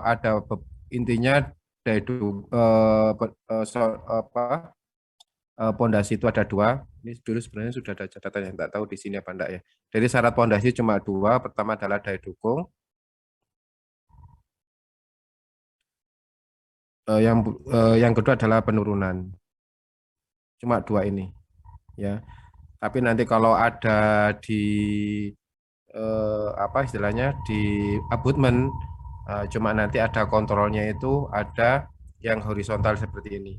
ada intinya pondasi itu ada dua. Ini dulu sebenarnya sudah ada catatan yang tak tahu di sini apa enggak ya. Jadi syarat pondasi cuma dua. Pertama adalah daya dukung. Yang kedua adalah penurunan. Cuma dua ini, ya. Tapi nanti kalau ada di apa istilahnya di abutmen, cuma nanti ada kontrolnya itu ada yang horizontal seperti ini.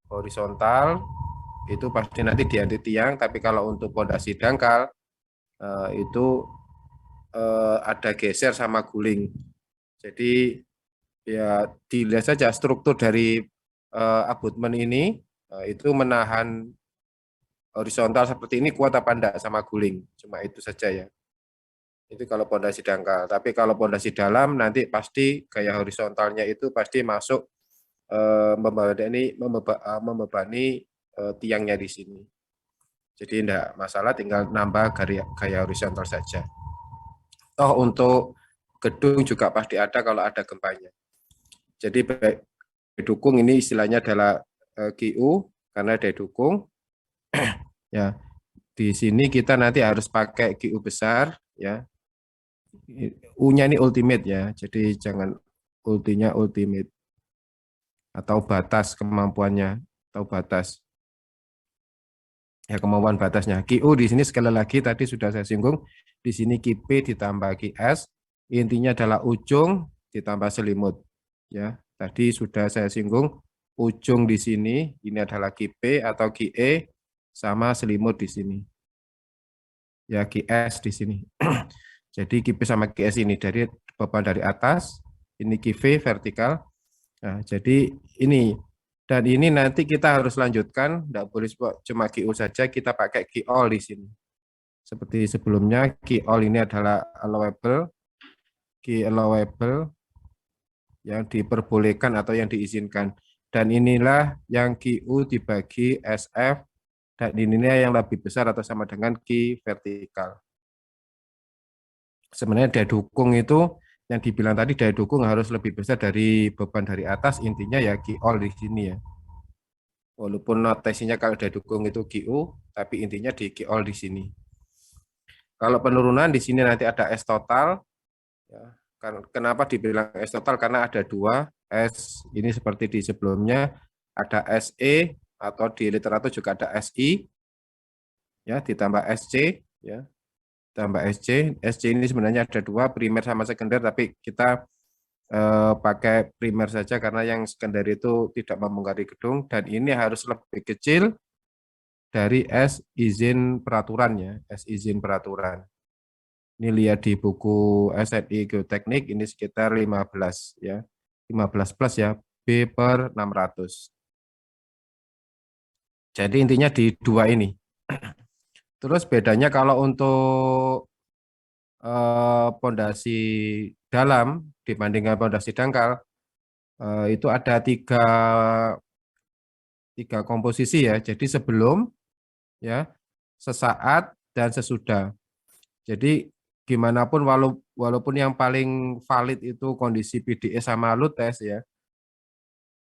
Horizontal itu pasti nanti di anti tiang, tapi kalau untuk pondasi dangkal itu ada geser sama guling. Jadi ya dilihat saja struktur dari abutmen ini itu menahan horizontal seperti ini kuat apa enggak sama guling. Cuma itu saja ya. Itu kalau pondasi dangkal. Tapi kalau pondasi dalam nanti pasti gaya horizontalnya itu pasti masuk membebani tiangnya di sini. Jadi enggak masalah, tinggal nambah gaya horizontal saja. Toh untuk gedung juga pasti ada kalau ada gempanya. Jadi dukung ini istilahnya adalah QU karena daya dukung. Ya, di sini kita nanti harus pakai QU besar ya. U-nya ini ultimate ya. Jadi jangan ultinya ultimate atau batas kemampuannya atau batas. Ya, kemampuan batasnya. QU di sini sekali lagi tadi sudah saya singgung, di sini QP ditambah QS, intinya adalah ujung ditambah selimut. Ya, tadi sudah saya singgung, ujung di sini ini adalah QP atau QE sama selimut di sini. Ya, QS di sini. Jadi QP sama QS ini dari beban dari atas, ini QV vertikal. Nah, jadi ini. Dan ini nanti kita harus lanjutkan, tidak boleh cuma QU saja, kita pakai QOL di sini. Seperti sebelumnya, QOL ini adalah allowable, yang diperbolehkan atau yang diizinkan. Dan inilah yang QU dibagi SF, dan inilah yang lebih besar atau sama dengan Q vertikal. Sebenarnya daya dukung itu, yang dibilang tadi daya dukung harus lebih besar dari beban dari atas, intinya ya QOL di sini ya. Walaupun notasinya kalau daya dukung itu QU, tapi intinya di QOL di sini. Kalau penurunan di sini nanti ada S total. Ya, kenapa dibilang S total? Karena ada dua S. Ini seperti di sebelumnya ada SE atau di literatur juga ada SI. Ya, ditambah SC. Ya, tambah SC. SC ini sebenarnya ada dua, primer sama sekunder, tapi kita pakai primer saja karena yang sekunder itu tidak membongkari gedung, dan ini harus lebih kecil dari S izin peraturannya, S izin peraturan. Ini lihat di buku SNI Geoteknik ini sekitar 15 ya. 15 plus ya, B per 600. Jadi intinya di dua ini. Terus bedanya kalau untuk pondasi dalam dibandingkan pondasi dangkal itu ada tiga komposisi ya. Jadi sebelum, ya, sesaat, dan sesudah. Jadi gimana pun walaupun yang paling valid itu kondisi PDE sama lutes ya.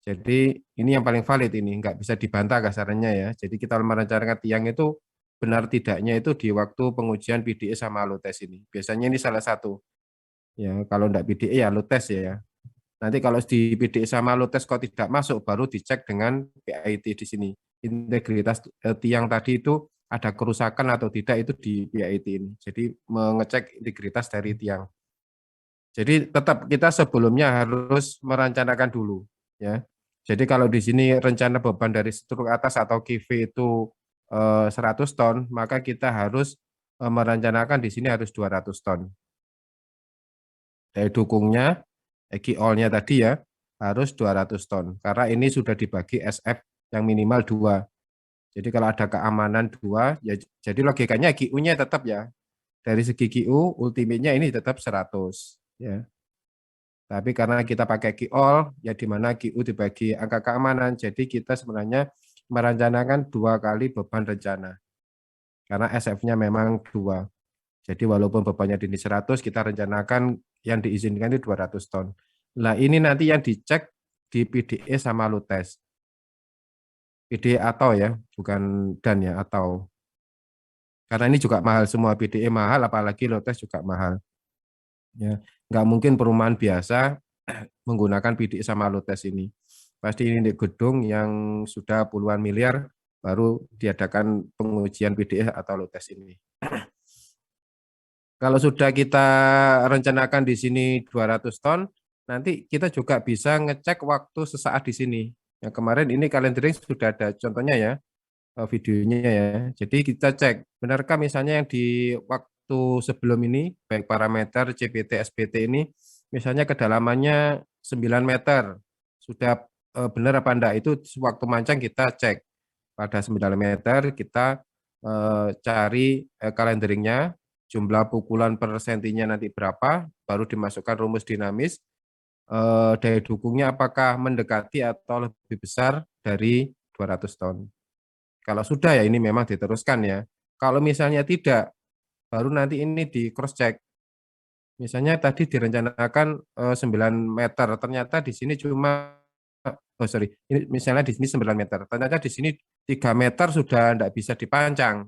Jadi ini yang paling valid, ini nggak bisa dibantah kasarannya ya. Jadi kita merencanakan tiang itu benar tidaknya itu di waktu pengujian PDE sama lutes ini. Biasanya ini salah satu. Ya, kalau enggak PDE ya lutes ya. Nanti kalau di PDE sama lutes kok tidak masuk, baru dicek dengan PIT di sini. Integritas tiang tadi itu ada kerusakan atau tidak itu di PIT ini. Jadi mengecek integritas dari tiang. Jadi tetap kita sebelumnya harus merencanakan dulu ya. Jadi kalau di sini rencana beban dari struk atas atau QV itu 100 ton, maka kita harus merencanakan di sini harus 200 ton. Daya dukungnya, all-nya tadi ya, harus 200 ton. Karena ini sudah dibagi SF yang minimal 2. Jadi kalau ada keamanan 2, ya, jadi logikanya QU-nya tetap ya. Dari segi QU, ultimate-nya ini tetap 100. Ya. Tapi karena kita pakai QOL, ya di mana QU dibagi angka keamanan, jadi kita sebenarnya merencanakan 2 kali beban rencana. Karena SF-nya memang 2. Jadi walaupun bebannya di 100, kita rencanakan yang diizinkan itu 200 ton. Nah, ini nanti yang dicek di PDE sama Lutes. PDE atau ya, bukan dan ya, atau. Karena ini juga mahal semua, PDE mahal, apalagi Lutes juga mahal. Ya, nggak mungkin perumahan biasa menggunakan PDE sama Lutes ini. Pasti ini di gedung yang sudah puluhan miliar baru diadakan pengujian PDE atau Lutes ini. Kalau sudah kita rencanakan di sini 200 ton, nanti kita juga bisa ngecek waktu sesaat di sini. Yang kemarin ini calendering sudah ada contohnya ya, videonya ya. Jadi kita cek, benarkah misalnya yang di waktu sebelum ini, baik parameter CPT, SPT ini, misalnya kedalamannya 9 meter, sudah benar apa enggak, itu waktu mancang kita cek. Pada 9 meter kita cari calendaringnya, jumlah pukulan per sentinya nanti berapa, baru dimasukkan rumus dinamis, daya dukungnya apakah mendekati atau lebih besar dari 200 ton. Kalau sudah ya ini memang diteruskan ya. Kalau misalnya tidak, baru nanti ini di cross check. Misalnya tadi direncanakan 9 meter, ternyata di sini cuma ini misalnya di sini 9 meter, ternyata di sini 3 meter sudah tidak bisa dipancang.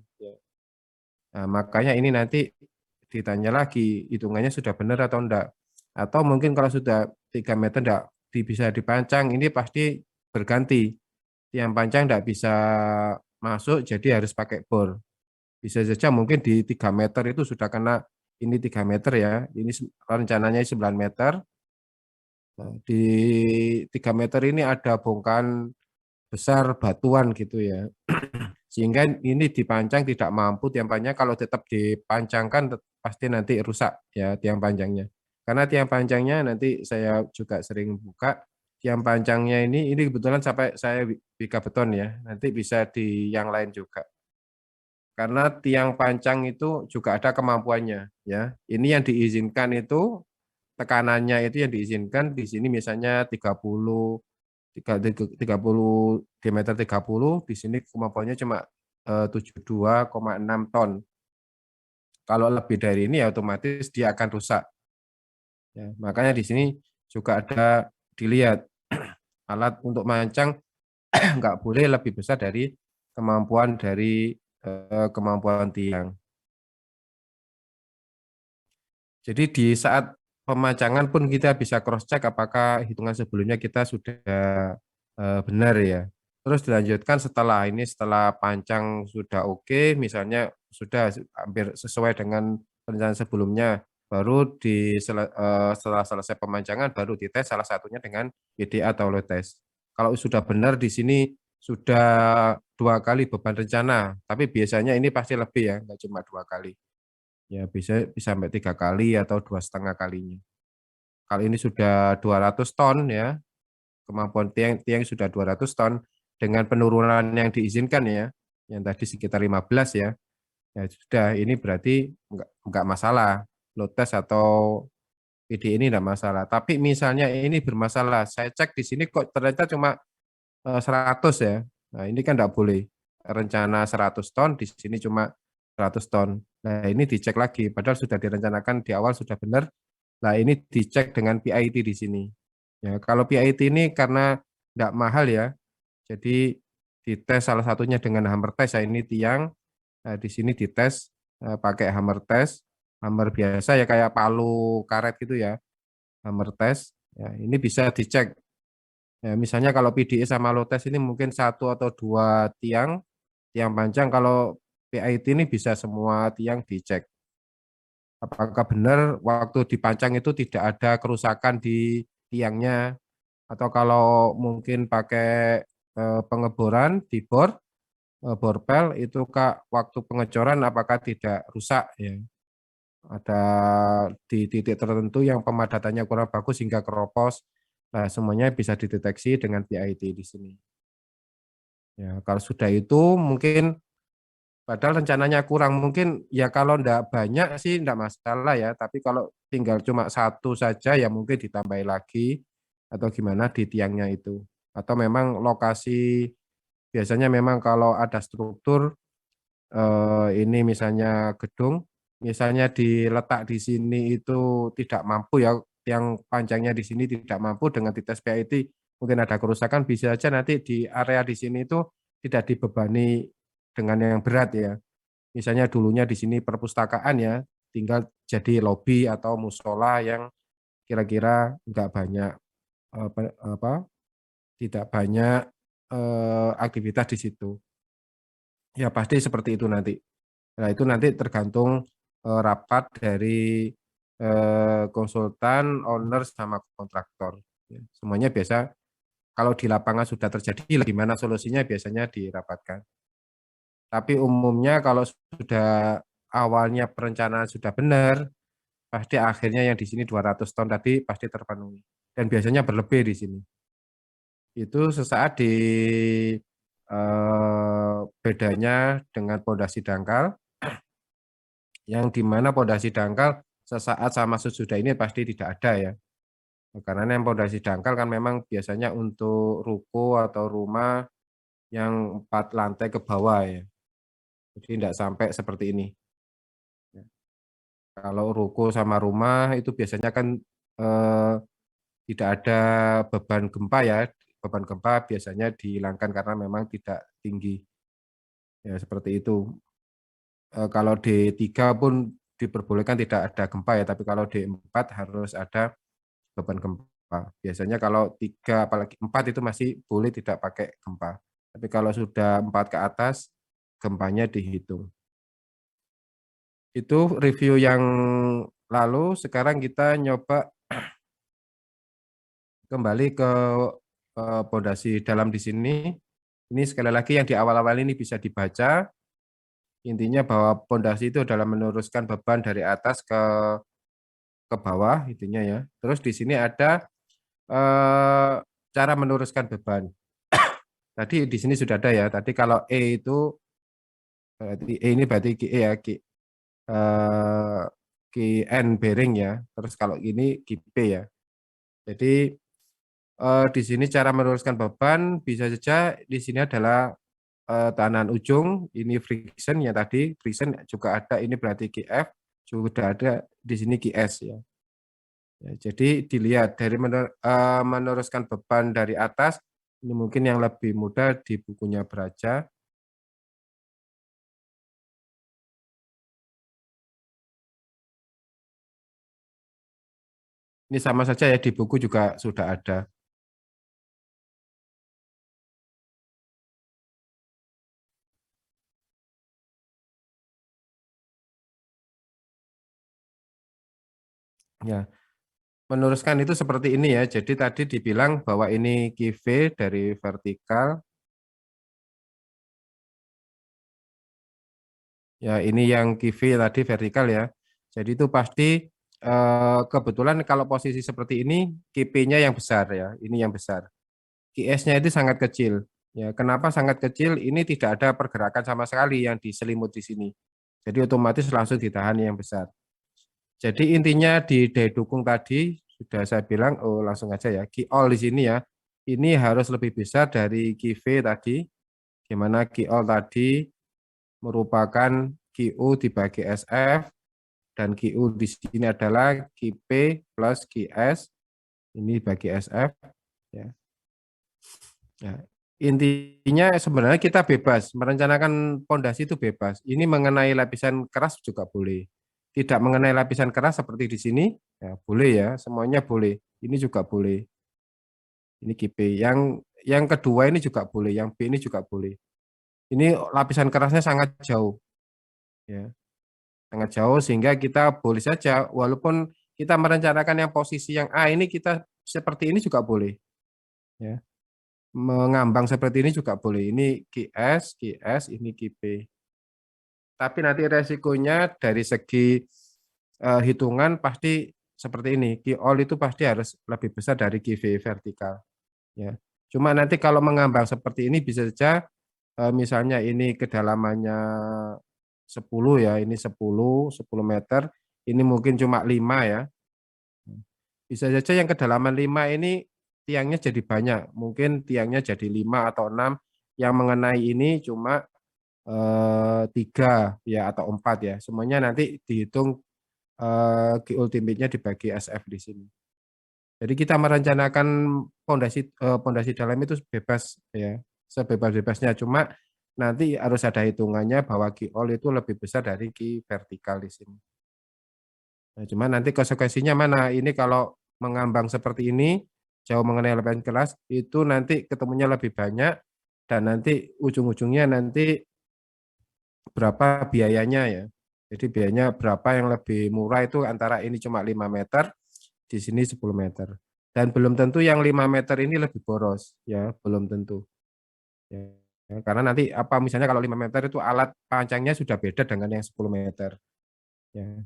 Nah, makanya ini nanti ditanya lagi, hitungannya sudah benar atau enggak. Atau mungkin kalau sudah 3 meter enggak bisa dipancang, ini pasti berganti. Yang pancang enggak bisa masuk, jadi harus pakai bor. Bisa saja mungkin di 3 meter itu sudah kena, ini 3 meter ya, ini rencananya 9 meter. Nah, di 3 meter ini ada bongkahan besar batuan gitu ya. Sehingga ini dipancang tidak mampu tiang panjang, kalau tetap dipancangkan pasti nanti rusak ya tiang panjangnya. Karena tiang panjangnya nanti saya juga sering buka, tiang panjangnya ini kebetulan sampai saya bika beton ya, nanti bisa di yang lain juga. Karena tiang panjang itu juga ada kemampuannya ya. Ini yang diizinkan itu tekanannya itu yang diizinkan di sini misalnya 30 diameter 30, di sini kemampuannya cuma 72,6 ton. Kalau lebih dari ini ya otomatis dia akan rusak. Ya, makanya di sini juga ada dilihat alat untuk mancang nggak boleh lebih besar dari kemampuan tiang. Jadi di saat pemancangan pun kita bisa cross check apakah hitungan sebelumnya kita sudah benar ya. Terus dilanjutkan setelah pancang sudah oke, misalnya sudah hampir sesuai dengan perencanaan sebelumnya, baru setelah selesai pemancangan baru dites salah satunya dengan PDA atau load test. Kalau sudah benar di sini sudah 2 kali beban rencana, tapi biasanya ini pasti lebih ya, nggak cuma 2 kali. Ya bisa sampai 3 kali atau 2,5 kalinya. Kalau ini sudah 200 ton ya, kemampuan tiang sudah 200 ton dengan penurunan yang diizinkan ya, yang tadi sekitar 15 ya, ya sudah ini berarti enggak masalah, load test atau PD ini enggak masalah. Tapi misalnya ini bermasalah, saya cek di sini kok ternyata cuma 100 ya, nah ini kan enggak boleh. Rencana 100 ton, di sini cuma 100 ton. Nah ini dicek lagi, padahal sudah direncanakan di awal sudah benar. Nah ini dicek dengan PIT di sini. Ya, kalau PIT ini karena enggak mahal ya, jadi dites salah satunya dengan hammer test ya, ini tiang. Nah, di sini dites pakai hammer test, hammer biasa ya kayak palu karet gitu ya, hammer test. Ya, ini bisa dicek. Ya, misalnya kalau PDE sama load test ini mungkin 1 atau 2 tiang panjang, kalau PIT ini bisa semua tiang dicek. Apakah benar waktu dipancang itu tidak ada kerusakan di tiangnya, atau kalau mungkin pakai pengeboran di bor, borpel itu Kak, waktu pengecoran apakah tidak rusak ya. Ada di titik tertentu yang pemadatannya kurang bagus hingga keropos. Nah, semuanya bisa dideteksi dengan PIT di sini. Ya, kalau sudah itu mungkin padahal rencananya kurang, mungkin ya kalau enggak banyak sih enggak masalah ya, tapi kalau tinggal cuma 1 saja ya mungkin ditambahin lagi atau gimana di tiangnya itu. Atau memang lokasi biasanya memang kalau ada struktur ini misalnya gedung, misalnya diletak di sini itu tidak mampu ya, tiang panjangnya di sini tidak mampu dengan dites PIT, mungkin ada kerusakan, bisa saja nanti di area di sini itu tidak dibebani dengan yang berat ya. Misalnya dulunya di sini perpustakaan ya, tinggal jadi lobi atau musola yang kira-kira nggak banyak tidak banyak aktivitas di situ. Ya pasti seperti itu nanti. Nah itu nanti tergantung rapat dari konsultan, owner, sama kontraktor. Ya, semuanya biasa kalau di lapangan sudah terjadi, gimana solusinya biasanya dirapatkan. Tapi umumnya kalau sudah awalnya perencanaan sudah benar, pasti akhirnya yang di sini 200 ton tadi pasti terpenuhi. Dan biasanya berlebih di sini. Itu sesaat di bedanya dengan pondasi dangkal, yang dimana pondasi dangkal sesaat sama sesudah ini pasti tidak ada ya. Karena yang pondasi dangkal kan memang biasanya untuk ruko atau rumah yang 4 lantai ke bawah ya. Jadi tidak sampai seperti ini. Kalau ruko sama rumah itu biasanya kan eh, tidak ada beban gempa ya. Beban gempa biasanya dihilangkan karena memang tidak tinggi. Ya seperti itu. Kalau D3 pun diperbolehkan tidak ada gempa ya, tapi kalau D4 harus ada beban gempa. Biasanya kalau 3 apalagi 4 itu masih boleh tidak pakai gempa. Tapi kalau sudah 4 ke atas, gempanya dihitung. Itu review yang lalu, sekarang kita nyoba kembali ke pondasi dalam di sini. Ini sekali lagi yang di awal-awal ini bisa dibaca. Intinya bahwa pondasi itu adalah meneruskan beban dari atas ke bawah, intinya ya. Terus di sini ada cara meneruskan beban. Tadi di sini sudah ada ya. Tadi kalau E itu berarti E ini berarti QE ya, QN bearing ya. Terus kalau ini QP ya. Jadi di sini cara meneruskan beban bisa saja di sini adalah tekanan ujung, ini friction ya tadi, friction juga ada, ini berarti QF, juga ada di sini QS ya. Ya, jadi dilihat dari meneruskan beban dari atas, ini mungkin yang lebih mudah di bukunya Braja. Ini sama saja ya, di buku juga sudah ada. Ya, meneruskan itu seperti ini ya. Jadi tadi dibilang bahwa ini QV dari vertikal. Ya, ini yang QV tadi vertikal ya. Jadi itu pasti kebetulan kalau posisi seperti ini QP-nya yang besar ya. Ini yang besar. QS-nya itu sangat kecil. Ya, kenapa sangat kecil? Ini tidak ada pergerakan sama sekali yang diselimut di sini. Jadi otomatis langsung ditahan yang besar. Jadi intinya di daya dukung tadi sudah saya bilang, oh langsung aja ya. Q all di sini ya. Ini harus lebih besar dari QV tadi. Gimana Q all tadi merupakan QU dibagi SF dan QU di sini adalah QP plus QS. Ini bagi SF ya. Ya, intinya sebenarnya kita bebas, merencanakan pondasi itu bebas. Ini mengenai lapisan keras juga boleh. Tidak mengenai lapisan keras seperti di sini, ya boleh ya, semuanya boleh. Ini juga boleh. Ini GP. Yang kedua ini juga boleh, yang B ini juga boleh. Ini lapisan kerasnya sangat jauh, ya, sangat jauh sehingga kita boleh saja, walaupun kita merencanakan yang posisi yang A ini kita seperti ini juga boleh, ya. Mengambang seperti ini juga boleh. Ini QS, QS, ini QP. Tapi nanti resikonya dari segi hitungan pasti seperti ini. Q all itu pasti harus lebih besar dari QV vertikal. Ya. Cuma nanti kalau mengambang seperti ini bisa saja misalnya ini kedalamannya 10 ya, ini 10 meter, ini mungkin cuma 5 ya. Bisa saja yang kedalaman 5 ini tiangnya jadi banyak, mungkin tiangnya jadi 5 atau 6, yang mengenai ini cuma 3 ya atau 4 ya. Semuanya nanti dihitung G ultimate-nya dibagi SF di sini. Jadi kita merencanakan pondasi dalam itu bebas ya, sebebas-bebasnya. Cuma nanti harus ada hitungannya bahwa Q-all itu lebih besar dari Q vertikal di sini. Nah, cuma nanti konsekuensinya mana? Ini kalau mengambang seperti ini, jauh mengenai elemen kelas, itu nanti ketemunya lebih banyak, dan nanti ujung-ujungnya nanti berapa biayanya ya. Jadi biayanya berapa yang lebih murah itu antara ini cuma 5 meter, di sini 10 meter. Dan belum tentu yang 5 meter ini lebih boros, ya belum tentu. Ya, karena nanti apa misalnya kalau 5 meter itu alat pancangnya sudah beda dengan yang 10 meter. Ya,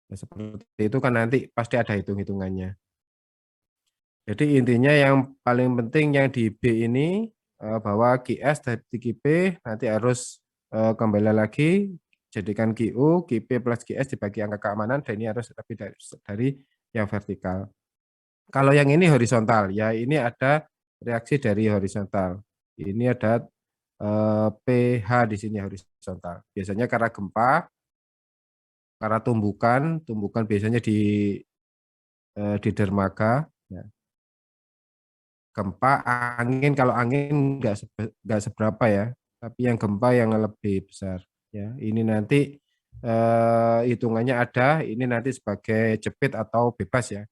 ya seperti itu kan nanti pasti ada hitung-hitungannya. Jadi intinya yang paling penting yang di B ini bahwa QS dari QP nanti harus kembali lagi jadikan QU, QP plus QS dibagi angka keamanan, dan ini harus lebih dari yang vertikal. Kalau yang ini horizontal, ya ini ada reaksi dari horizontal. Ini ada pH di sini horizontal. Biasanya karena gempa, karena tumbukan biasanya di dermaga. Ya. Gempa, angin, kalau angin nggak seberapa ya, tapi yang gempa yang lebih besar. Ya, ini nanti hitungannya ada, ini nanti sebagai jepit atau bebas ya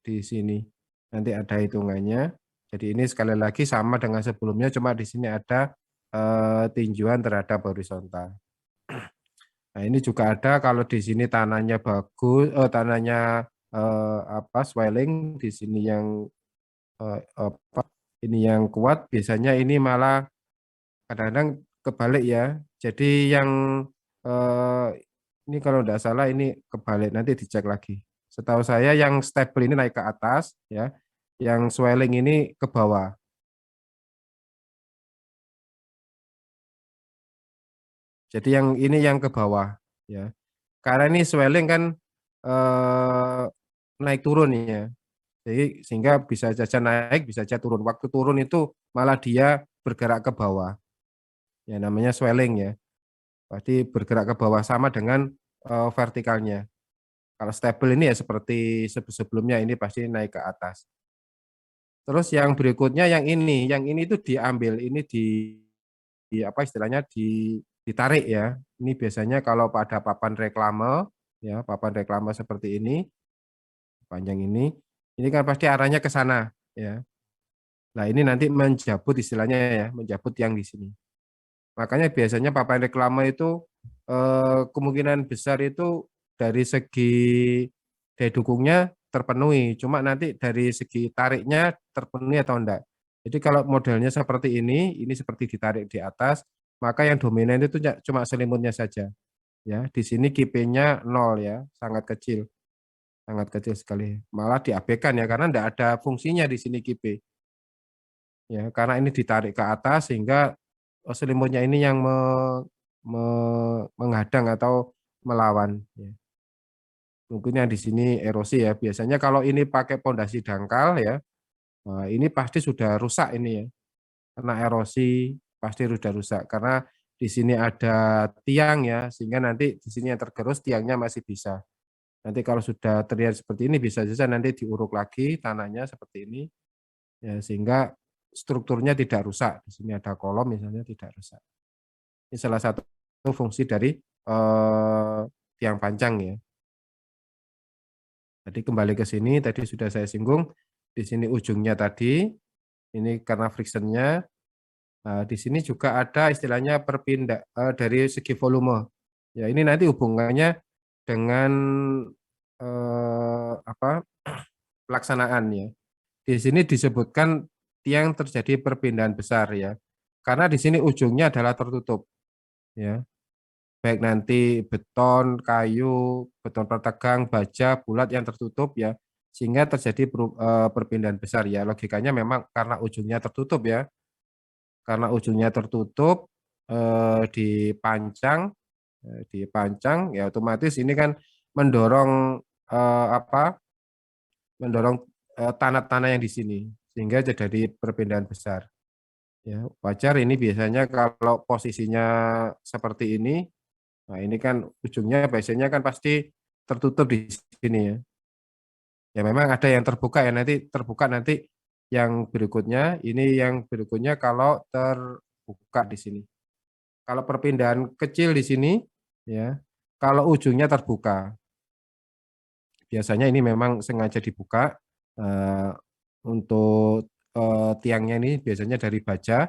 di sini. Nanti ada hitungannya. Jadi ini sekali lagi sama dengan sebelumnya, cuma di sini ada tinjuan terhadap horizontal. Nah, ini juga ada kalau di sini tanahnya bagus, tanahnya swelling, di sini yang apa ini yang kuat, biasanya ini malah kadang-kadang kebalik ya. Jadi yang eh, ini kalau tidak salah ini kebalik, nanti dicek lagi. Setahu saya yang stable ini naik ke atas ya, yang swelling ini ke bawah. Jadi yang ini yang ke bawah ya. Karena ini swelling kan eh, naik turun ya. Jadi sehingga bisa saja naik, bisa saja turun. Waktu turun itu malah dia bergerak ke bawah. Ya namanya swelling ya. Pasti bergerak ke bawah sama dengan vertikalnya. Kalau stable ini ya seperti sebelumnya, ini pasti naik ke atas. Terus yang berikutnya yang ini itu diambil, ini di apa istilahnya ditarik ya. Ini biasanya kalau pada papan reklame ya, papan reklame seperti ini, panjang ini kan pasti arahnya ke sana ya. Nah, ini nanti menjabut istilahnya ya, menjabut yang di sini. Makanya biasanya papan reklame itu kemungkinan besar itu dari segi daya dukungnya terpenuhi, cuma nanti dari segi tariknya terpenuhi atau enggak. Jadi kalau modelnya seperti ini seperti ditarik di atas, maka yang dominan itu cuma selimutnya saja. Ya, di sini KP-nya 0 ya, sangat kecil sekali. Malah diabaikan ya, karena enggak ada fungsinya di sini KP. Ya, karena ini ditarik ke atas sehingga selimutnya ini yang menghadang atau melawan. Ya. Mungkin yang di sini erosi ya. Biasanya kalau ini pakai pondasi dangkal ya, ini pasti sudah rusak ini ya. Karena erosi pasti sudah rusak. Karena di sini ada tiang ya, sehingga nanti di sini yang tergerus tiangnya masih bisa. Nanti kalau sudah terlihat seperti ini bisa saja nanti diuruk lagi tanahnya seperti ini, ya, sehingga strukturnya tidak rusak. Di sini ada kolom misalnya tidak rusak. Ini salah satu fungsi dari tiang pancang ya. Jadi kembali ke sini, tadi sudah saya singgung, di sini ujungnya tadi, ini karena frictionnya. Nah, di sini juga ada istilahnya perpindah dari segi volume. Ya, ini nanti hubungannya dengan apa pelaksanaan ya. Di sini disebutkan tiang terjadi perpindahan besar ya. Karena di sini ujungnya adalah tertutup ya. Baik nanti beton, kayu, beton pertegang, baja, bulat yang tertutup ya, sehingga terjadi perpindahan besar ya. Logikanya memang karena ujungnya tertutup ya, karena ujungnya tertutup dipancang, dipancang ya otomatis ini kan mendorong apa? Mendorong tanah-tanah yang di sini sehingga terjadi perpindahan besar. Ya, wajar ini biasanya kalau posisinya seperti ini. Nah, ini kan ujungnya biasanya kan pasti tertutup di sini ya. Ya memang ada yang terbuka ya, nanti terbuka nanti yang berikutnya, ini yang berikutnya kalau terbuka di sini. Kalau perpindahan kecil di sini, ya, kalau ujungnya terbuka, biasanya ini memang sengaja dibuka eh, untuk tiangnya ini biasanya dari baja.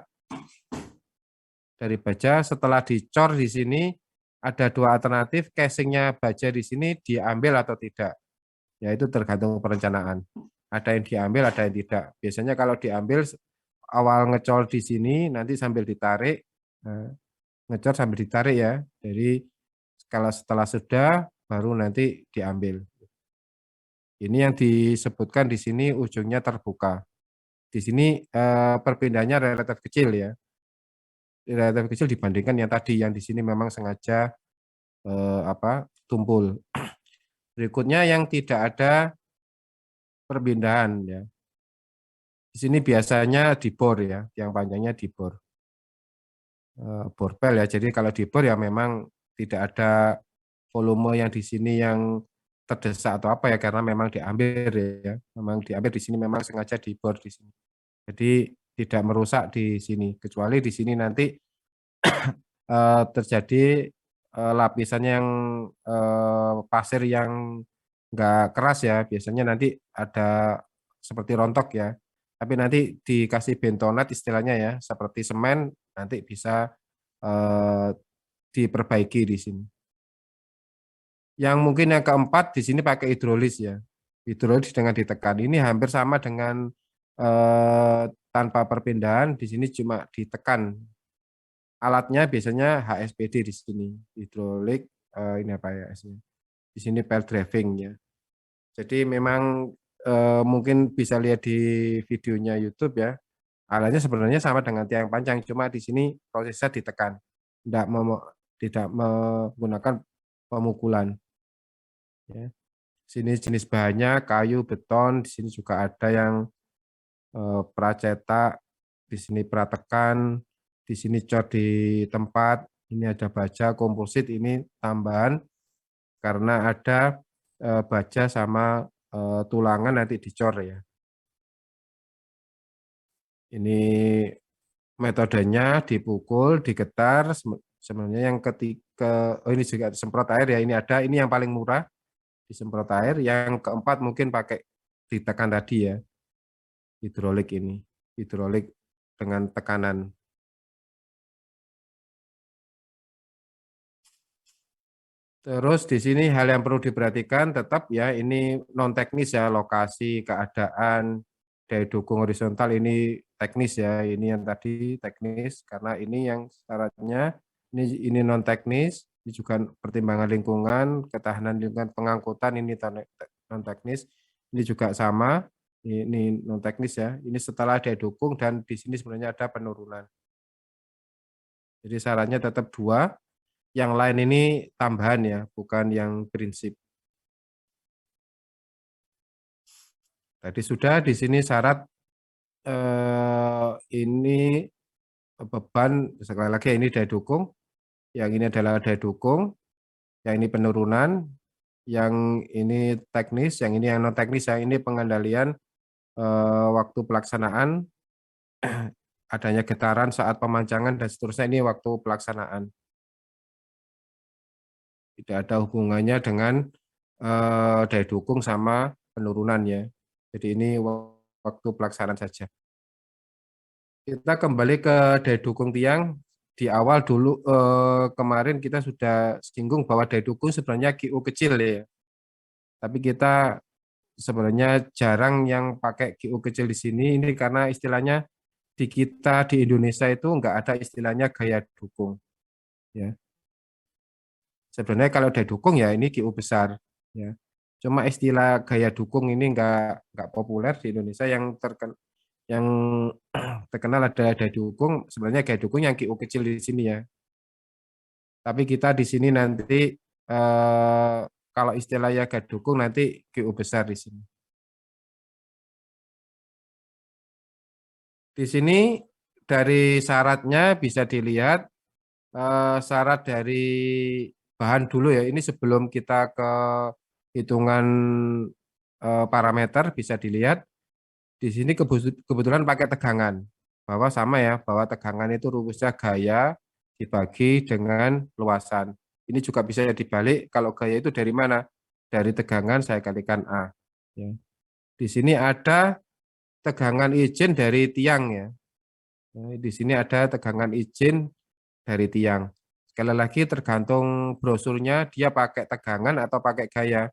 Dari baja setelah dicor di sini ada dua alternatif, casingnya baja di sini diambil atau tidak. Ya itu tergantung perencanaan. Ada yang diambil, ada yang tidak. Biasanya kalau diambil awal ngecor di sini nanti sambil ditarik, ngecor sambil ditarik ya. Jadi kalau setelah sudah baru nanti diambil. Ini yang disebutkan di sini ujungnya terbuka. Di sini perpindahannya relatif kecil ya. Relatif kecil dibandingkan yang tadi yang di sini memang sengaja tumpul. Berikutnya yang tidak ada perpindahan ya. Di sini biasanya dibor ya, yang panjangnya dibor. Borpel ya. Jadi kalau dibor ya memang tidak ada volume yang di sini yang terdesak atau apa ya karena memang diambil ya. Memang diambil di sini memang sengaja dibor di sini. Jadi tidak merusak di sini kecuali di sini nanti terjadi lapisan yang pasir yang nggak keras ya, biasanya nanti ada seperti rontok ya. Tapi nanti dikasih bentonat istilahnya ya, seperti semen nanti bisa eh, diperbaiki di sini. Yang mungkin yang keempat di sini pakai hidrolis ya. Hidrolis dengan ditekan. Ini hampir sama dengan tanpa perpindahan, di sini cuma ditekan. Alatnya biasanya HSPD di sini, hidrolik ini apa ya? Di sini pel driving ya. Jadi memang mungkin bisa lihat di videonya YouTube ya. Alatnya sebenarnya sama dengan tiang panjang, cuma di sini prosesnya ditekan, tidak menggunakan pemukulan. Ya. Sini jenis bahannya kayu, beton. Di sini juga ada yang pracetak, di sini pratekan, di sini cor di tempat. Ini ada baja komposit, ini tambahan karena ada baja sama tulangan nanti dicor ya. Ini metodenya dipukul, digetar. Sebenarnya yang ketiga, oh ini juga semprot air ya. Ini ada, ini yang paling murah disemprot air. Yang keempat mungkin pakai ditekan tadi ya, hidrolik ini, hidrolik dengan tekanan. Terus di sini hal yang perlu diperhatikan tetap ya ini non teknis ya, lokasi, keadaan, daya dukung horizontal ini teknis ya, ini yang tadi teknis karena ini yang syaratnya ini non teknis, ini juga pertimbangan lingkungan, ketahanan lingkungan pengangkutan ini non teknis, ini juga sama, ini non teknis ya, ini setelah daya dukung dan di sini sebenarnya ada penurunan. Jadi syaratnya tetap dua. Yang lain ini tambahan ya, bukan yang prinsip. Tadi sudah di sini syarat ini beban sekali lagi ini daya dukung, yang ini adalah daya dukung, yang ini penurunan, yang ini teknis, yang ini yang non teknis, yang ini pengendalian waktu pelaksanaan, adanya getaran saat pemancangan dan seterusnya ini waktu pelaksanaan. Tidak ada hubungannya dengan daya dukung sama penurunan ya. Jadi ini waktu pelaksanaan saja. Kita kembali ke daya dukung tiang. Di awal dulu kemarin kita sudah singgung bahwa daya dukung sebenarnya QU kecil ya. Tapi kita sebenarnya jarang yang pakai QU kecil di sini. Ini karena istilahnya di kita di Indonesia itu nggak ada istilahnya gaya dukung. Ya. Sebenarnya kalau daya dukung ya ini QU besar. Ya. Cuma istilah gaya dukung ini nggak populer di Indonesia yang terkenal ada daya dukung, sebenarnya gaya dukung yang QU kecil di sini ya. Tapi kita di sini nanti kalau istilahnya gaya dukung nanti QU besar di sini. Di sini dari syaratnya bisa dilihat syarat dari bahan dulu ya. Ini sebelum kita ke hitungan parameter bisa dilihat. Di sini kebetulan pakai tegangan. Bahwa sama ya, bahwa tegangan itu rumusnya gaya dibagi dengan luasan. Ini juga bisa dibalik, kalau gaya itu dari mana? Dari tegangan saya kalikan A. Ya. Di sini ada tegangan izin dari tiang ya. Di sini ada tegangan izin dari tiang. Sekali lagi tergantung brosurnya dia pakai tegangan atau pakai gaya.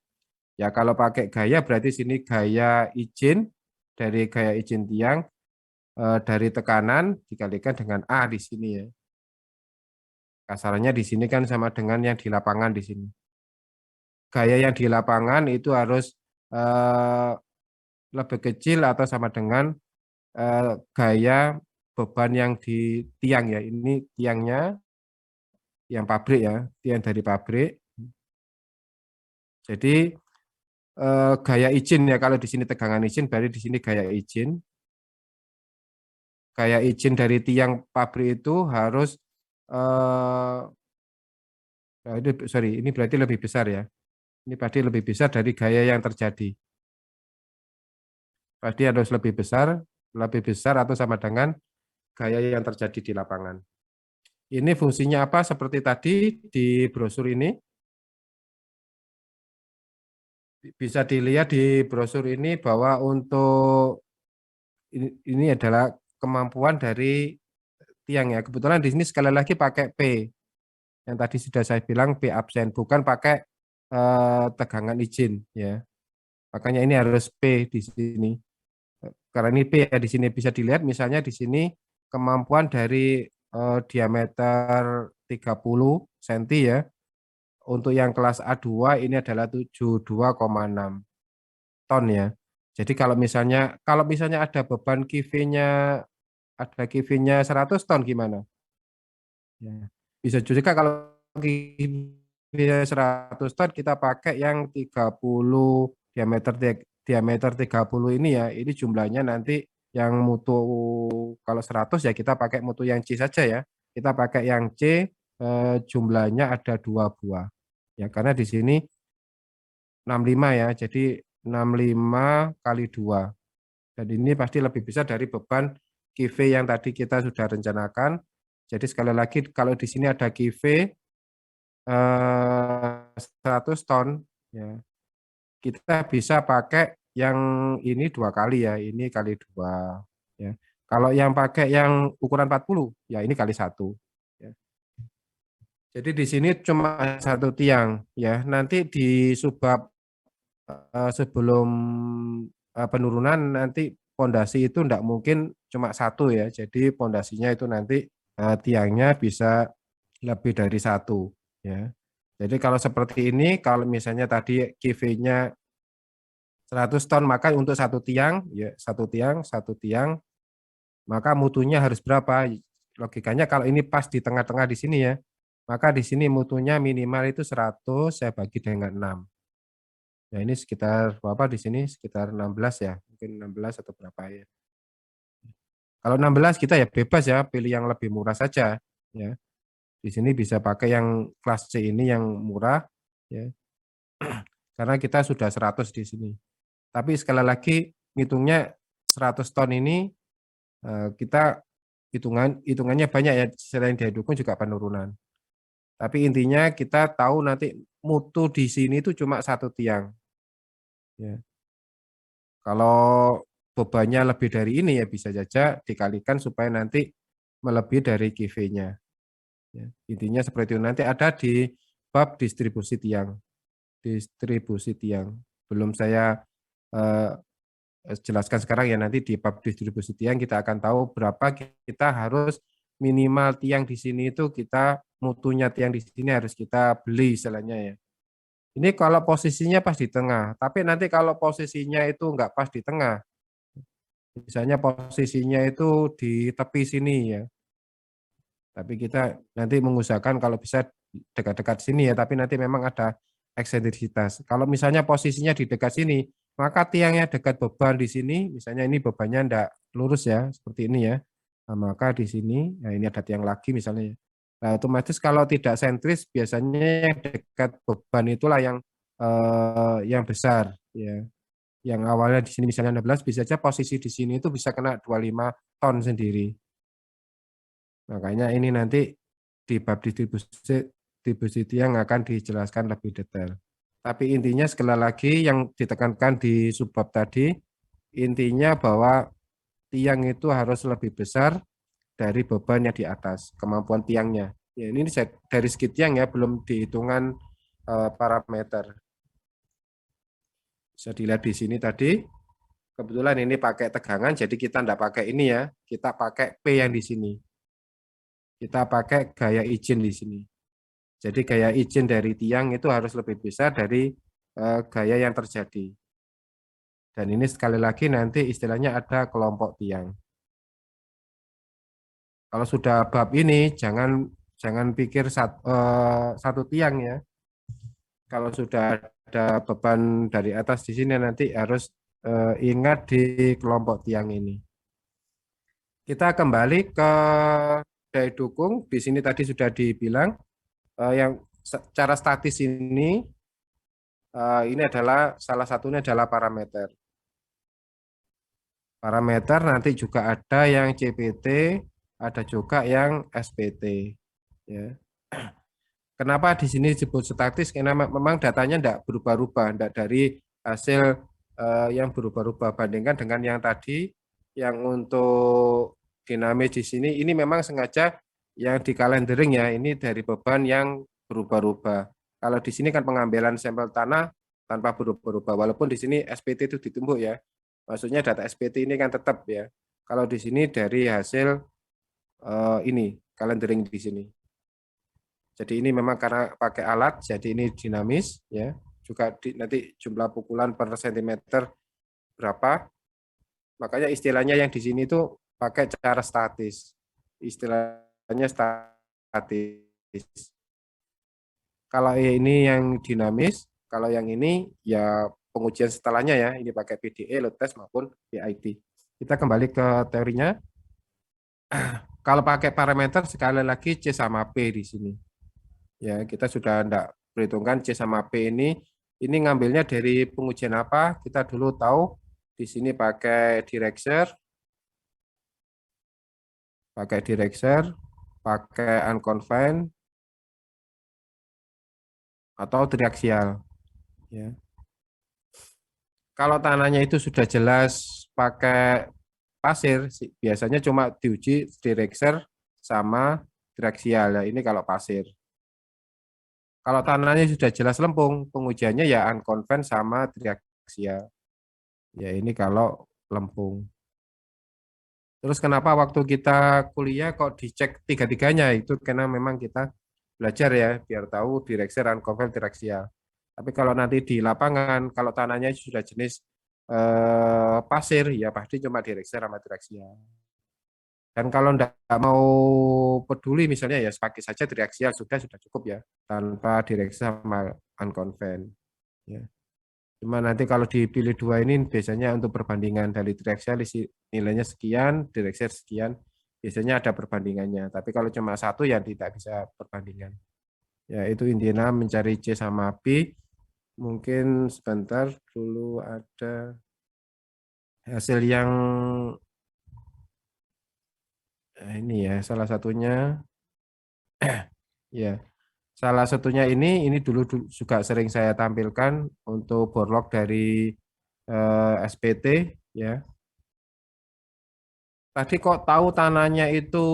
Ya kalau pakai gaya berarti sini gaya izin dari gaya izin tiang dari tekanan dikalikan dengan A di sini ya. Kasarannya di sini kan sama dengan yang di lapangan di sini. Gaya yang di lapangan itu harus eh, lebih kecil atau sama dengan gaya beban yang di tiang ya. Ini tiangnya yang pabrik ya, tiang dari pabrik. Jadi gaya izin ya, kalau di sini tegangan izin berarti di sini gaya izin. Gaya izin dari tiang pabrik itu harus ini berarti lebih besar ya. Ini berarti lebih besar dari gaya yang terjadi. Berarti harus lebih besar atau sama dengan gaya yang terjadi di lapangan. Ini fungsinya apa? Seperti tadi di brosur ini. Bisa dilihat di brosur ini bahwa untuk ini adalah kemampuan dari tiang ya. Kebetulan di sini sekali lagi pakai P. Yang tadi sudah saya bilang P absen, bukan pakai tegangan izin ya. Makanya ini harus P di sini. Karena ini P ya di sini bisa dilihat misalnya di sini kemampuan dari diameter 30 cm ya. Untuk yang kelas A2 ini adalah 72,6 ton ya. Jadi kalau misalnya ada beban KV-nya 100 ton gimana? Ya. Bisa juga kalau KV-nya 100 ton kita pakai yang 30 diameter 30 ini ya. Ini jumlahnya nanti yang mutu kalau 100 ya kita pakai mutu yang C saja ya. Kita pakai yang C jumlahnya ada 2 buah. Ya karena di sini 65 ya. Jadi 65 kali 2. Dan ini pasti lebih besar dari beban KV yang tadi kita sudah rencanakan. Jadi sekali lagi kalau di sini ada KV 100 ton, ya, kita bisa pakai yang ini 2 kali ya, ini kali 2. Ya. Kalau yang pakai yang ukuran 40, ya ini kali 1. Ya. Jadi di sini cuma satu tiang, ya. Nanti di subbab sebelum penurunan nanti pondasi itu tidak mungkin cuma satu ya. Jadi pondasinya itu nanti tiangnya bisa lebih dari satu ya. Jadi kalau seperti ini, kalau misalnya tadi KV-nya 100 ton, maka untuk satu tiang, ya satu tiang, maka mutunya harus berapa? Logikanya kalau ini pas di tengah-tengah di sini ya, maka di sini mutunya minimal itu 100 saya bagi dengan 6. Ya ini sekitar berapa di sini? Sekitar 16 ya, mungkin 16 atau berapa ya. Kalau 16 kita ya bebas ya, pilih yang lebih murah saja ya. Di sini bisa pakai yang kelas C ini yang murah ya. Karena kita sudah 100 di sini. Tapi sekali lagi hitungnya 100 ton ini kita hitungannya banyak ya, selain daya dukung juga penurunan. Tapi intinya kita tahu nanti mutu di sini itu cuma satu tiang. Ya. Kalau bebannya lebih dari ini ya bisa saja dikalikan supaya nanti melebihi dari KV-nya. Ya. Intinya seperti itu. Nanti ada di bab distribusi tiang. Distribusi tiang. Belum saya eh, jelaskan sekarang ya, nanti di bab distribusi tiang kita akan tahu berapa kita harus minimal tiang di sini itu kita mutunya tiang di sini harus kita beli istilahnya ya. Ini kalau posisinya pas di tengah, tapi nanti kalau posisinya itu enggak pas di tengah, misalnya posisinya itu di tepi sini ya, tapi kita nanti mengusahakan kalau bisa dekat-dekat sini ya, tapi nanti memang ada eksentrisitas. Kalau misalnya posisinya di dekat sini, maka tiangnya dekat beban di sini, misalnya ini bebannya enggak lurus ya, seperti ini ya. Nah, maka di sini, nah ini ada tiang lagi misalnya. Nah, otomatis kalau tidak sentris, biasanya yang dekat beban itulah yang besar ya. Yang awalnya di sini misalnya 16, bisa saja posisi di sini itu bisa kena 25 ton sendiri. Makanya ini nanti di bab distribusi tiang akan dijelaskan lebih detail. Tapi intinya sekali lagi yang ditekankan di subbab tadi, intinya bahwa tiang itu harus lebih besar dari beban yang di atas, kemampuan tiangnya. Ya, ini dari segi tiang ya, belum dihitungan parameter. Bisa dilihat di sini tadi, kebetulan ini pakai tegangan, jadi kita tidak pakai ini ya, kita pakai P yang di sini. Kita pakai gaya izin di sini. Jadi gaya izin dari tiang itu harus lebih besar dari gaya yang terjadi. Dan ini sekali lagi nanti istilahnya ada kelompok tiang. Kalau sudah bab ini jangan pikir satu tiang ya. Kalau sudah ada beban dari atas di sini nanti harus ingat di kelompok tiang ini. Kita kembali ke daya dukung. Di sini tadi sudah dibilang yang secara statis ini adalah salah satunya adalah parameter. Parameter nanti juga ada yang CPT, ada juga yang SPT. Ya. Kenapa di sini disebut statis? Karena memang datanya tidak berubah-ubah, tidak dari hasil yang berubah-ubah bandingkan dengan yang tadi, yang untuk dinamis di sini, ini memang sengaja yang di kalendering ya, ini dari beban yang berubah-ubah. Kalau di sini kan pengambilan sampel tanah tanpa berubah-ubah, walaupun di sini SPT itu ditumbuk ya, maksudnya data SPT ini kan tetap ya. Kalau di sini dari hasil ini kalendering di sini. Jadi ini memang karena pakai alat, jadi ini dinamis ya. Juga nanti jumlah pukulan per sentimeter berapa. Makanya istilahnya yang di sini itu pakai cara statis. Istilahnya statis. Kalau ini yang dinamis, kalau yang ini ya pengujian setelahnya ya, ini pakai PDE, load test maupun PID. Kita kembali ke teorinya. Kalau pakai parameter sekali lagi C sama P di sini. Ya, kita sudah tidak perhitungkan C sama P ini ngambilnya dari pengujian apa? Kita dulu tahu di sini pakai Direxer, pakai unconfined atau triaxial. Ya. Kalau tanahnya itu sudah jelas pakai pasir, biasanya cuma diuji Direxer sama triaxial. Ya, ini kalau pasir. Kalau tanahnya sudah jelas lempung, pengujiannya ya unconfined sama triaxial. Ya ini kalau lempung. Terus kenapa waktu kita kuliah kok dicek tiga-tiganya? Itu karena memang kita belajar ya, biar tahu Direxer, unconfined, triaxial. Tapi kalau nanti di lapangan, kalau tanahnya sudah jenis pasir, ya pasti cuma Direxer sama triaxial. Dan kalau tidak mau peduli misalnya ya pakai saja triaxial sudah cukup ya, tanpa Direxer sama unconfined. Ya. Cuma nanti kalau dipilih dua ini biasanya untuk perbandingan dari triaxial nilainya sekian, Direxer sekian, biasanya ada perbandingannya. Tapi kalau cuma satu ya tidak bisa perbandingan. Ya itu intinya mencari C sama B. Mungkin sebentar dulu ada hasil yang ini ya salah satunya ya salah satunya ini dulu juga sering saya tampilkan untuk borlog dari SPT ya. Tadi kok tahu tanahnya itu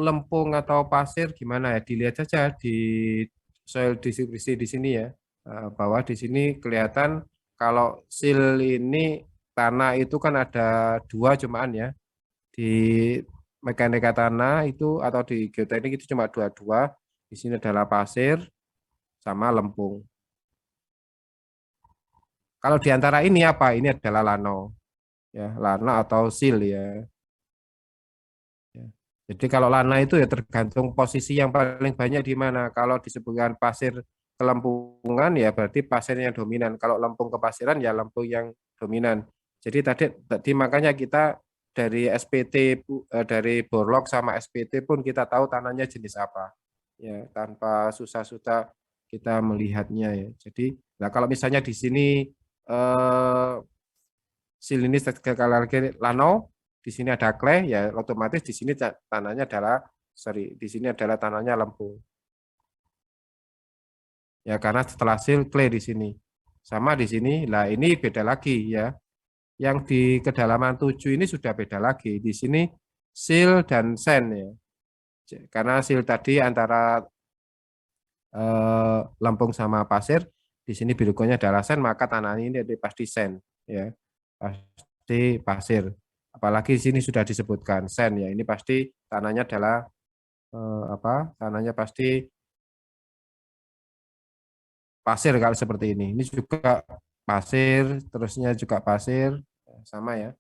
lempung atau pasir gimana ya? Dilihat saja di soil distribusi di sini ya. Bahwa di sini kelihatan kalau sil ini tanah itu kan ada dua cumaan ya. Di mekanika tanah itu atau di geoteknik itu cuma dua-dua. Di sini adalah pasir sama lempung. Kalau di antara ini apa? Ini adalah lano. Ya, lana atau sil ya. Ya. Jadi kalau lana itu ya tergantung posisi yang paling banyak di mana. Kalau disebutkan pasir kelempungan ya berarti pasir yang dominan. Kalau lempung kepasiran ya lempung yang dominan. Jadi tadi makanya kita dari SPT dari Borlog sama SPT pun kita tahu tanahnya jenis apa. Ya, tanpa susah-susah kita melihatnya ya. Jadi nah kalau misalnya di sini eh, sil ini sekali lagi Lano, di sini ada clay, ya otomatis di sini tanahnya adalah, di sini adalah tanahnya lempung. Ya karena setelah sil clay di sini. Sama di sini, lah ini beda lagi ya. Yang di kedalaman 7 ini sudah beda lagi. Di sini sil dan sand ya. Karena sil tadi antara lempung sama pasir, di sini birukonya adalah sand, maka tanah ini pasti sand ya. Pasti pasir. Apalagi di sini sudah disebutkan sand ya. Ini pasti tanahnya adalah apa? Tanahnya pasti pasir kalau seperti ini. Ini juga pasir, terusnya juga pasir, sama ya.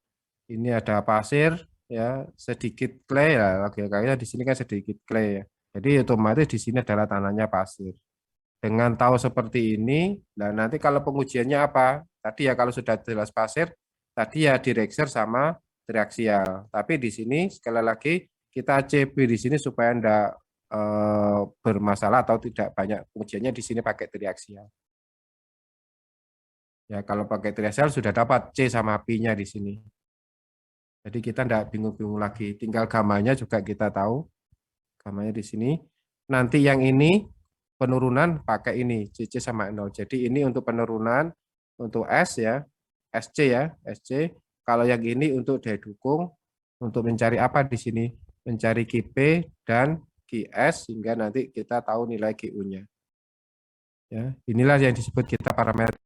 Ini ada pasir, ya sedikit clay ya. Logikanya di sini kan sedikit clay ya. Jadi otomatis di sini adalah tanahnya pasir. Dengan tahu seperti ini, dan nanti kalau pengujiannya apa? Tadi ya kalau sudah jelas pasir, tadi ya direkser sama triaksial. Tapi di sini sekali lagi kita CB di sini supaya enggak bermasalah atau tidak banyak pengujiannya di sini pakai triaksial. Ya kalau pakai triaksial sudah dapat C sama P-nya di sini. Jadi kita enggak bingung-bingung lagi. Tinggal gamanya juga kita tahu. Gamanya di sini. Nanti yang ini penurunan pakai ini CC sama 0. Jadi ini untuk penurunan untuk S ya, SC ya, SC. Kalau yang ini untuk daya dukung untuk mencari apa di sini? Mencari QP dan QS sehingga nanti kita tahu nilai QU-nya. Ya, inilah yang disebut kita parameter